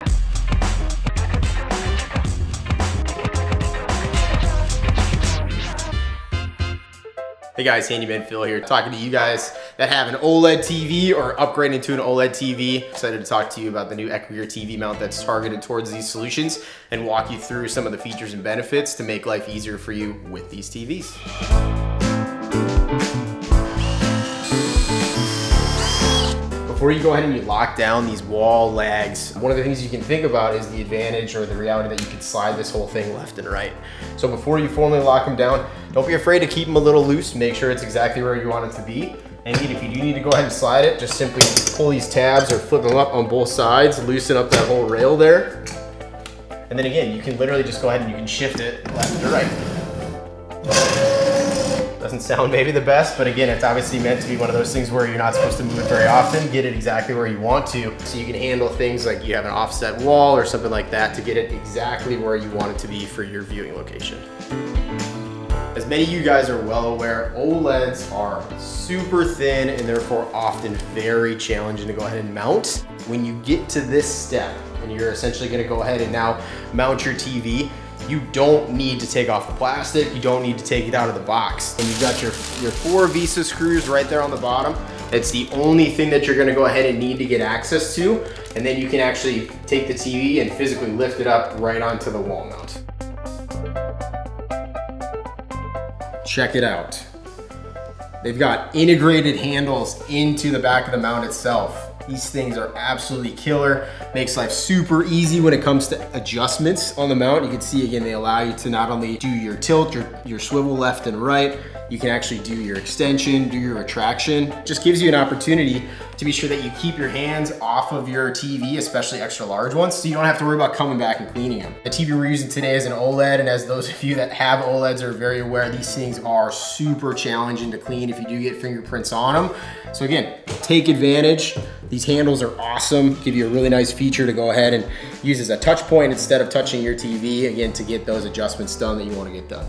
Hey guys, Handyman Phil here, talking to you guys that have an OLED TV or upgrading to an OLED TV. Excited to talk to you about the new Echogear TV mount that's targeted towards these solutions and walk you through some of the features and benefits to make life easier for you with these TVs. Before you go ahead and you lock down these wall lags, one of the things you can think about is the advantage or the reality that you can slide this whole thing left and right. So before you formally lock them down, don't be afraid to keep them a little loose. Make sure it's exactly where you want it to be. And if you do need to go ahead and slide it, just simply pull these tabs or flip them up on both sides, loosen up that whole rail there. And then again, you can literally just go ahead and you can shift it left or right. Doesn't sound maybe the best, but again, it's obviously meant to be one of those things where you're not supposed to move it very often. Get it exactly where you want to, so you can handle things like you have an offset wall or something like that to get it exactly where you want it to be for your viewing location. As many of you guys are well aware, OLEDs are super thin and therefore often very challenging to go ahead and mount. When you get to this step and you're essentially gonna go ahead and now mount your TV, you don't need to take off the plastic. You don't need to take it out of the box. And you've got your 4 Visa screws right there on the bottom. It's the only thing that you're gonna go ahead and need to get access to. And then you can actually take the TV and physically lift it up right onto the wall mount. Check it out. They've got integrated handles into the back of the mount itself. These things are absolutely killer. Makes life super easy when it comes to adjustments on the mount. You can see again, they allow you to not only do your tilt, your swivel left and right, you can actually do your extension, do your retraction. Just gives you an opportunity to be sure that you keep your hands off of your TV, especially extra large ones, so you don't have to worry about coming back and cleaning them. The TV we're using today is an OLED, and as those of you that have OLEDs are very aware, these things are super challenging to clean if you do get fingerprints on them. So again, take advantage. These handles are awesome, give you a really nice feature to go ahead and use as a touch point instead of touching your TV, again, to get those adjustments done that you want to get done.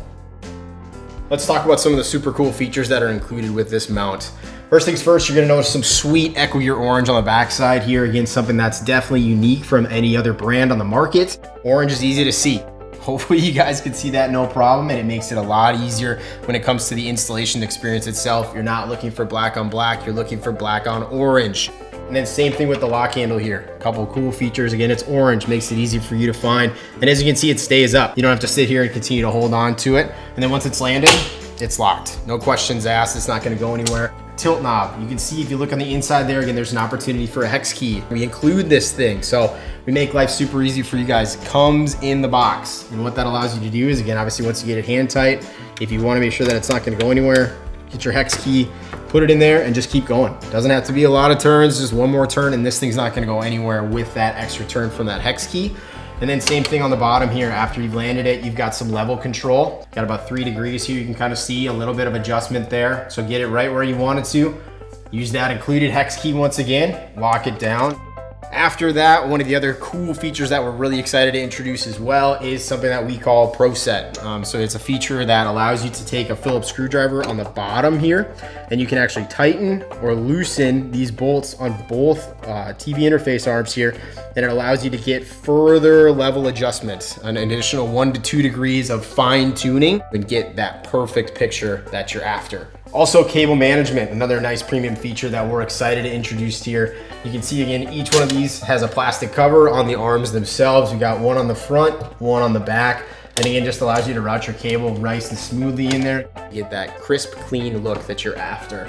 Let's talk about some of the super cool features that are included with this mount. First things first, you're gonna notice some sweet Echogear orange on the backside here. Again, something that's definitely unique from any other brand on the market. Orange is easy to see. Hopefully you guys can see that no problem, and it makes it a lot easier when it comes to the installation experience itself. You're not looking for black on black, you're looking for black on orange. And then same thing with the lock handle here. A couple of cool features. Again, it's orange, makes it easy for you to find. And as you can see, it stays up. You don't have to sit here and continue to hold on to it. And then once it's landed, it's locked. No questions asked, it's not gonna go anywhere. Tilt knob, you can see if you look on the inside there, again, there's an opportunity for a hex key. We include this thing, so we make life super easy for you guys. It comes in the box. And what that allows you to do is, again, obviously once you get it hand tight, if you wanna make sure that it's not gonna go anywhere, get your hex key, put it in there and just keep going. Doesn't have to be a lot of turns, just one more turn and this thing's not gonna go anywhere with that extra turn from that hex key. And then same thing on the bottom here. After you've landed it, you've got some level control. Got about 3 degrees here. You can kind of see a little bit of adjustment there. So get it right where you want it to. Use that included hex key once again, lock it down. After that, one of the other cool features that we're really excited to introduce as well is something that we call Pro Set. So it's a feature that allows you to take a Phillips screwdriver on the bottom here, and you can actually tighten or loosen these bolts on both TV interface arms here, and it allows you to get further level adjustments, an additional 1 to 2 degrees of fine tuning, and get that perfect picture that you're after. Also, cable management, another nice premium feature that we're excited to introduce here. You can see again, each one of these has a plastic cover on the arms themselves. We got one on the front, one on the back. And again, just allows you to route your cable nice and smoothly in there. Get that crisp, clean look that you're after.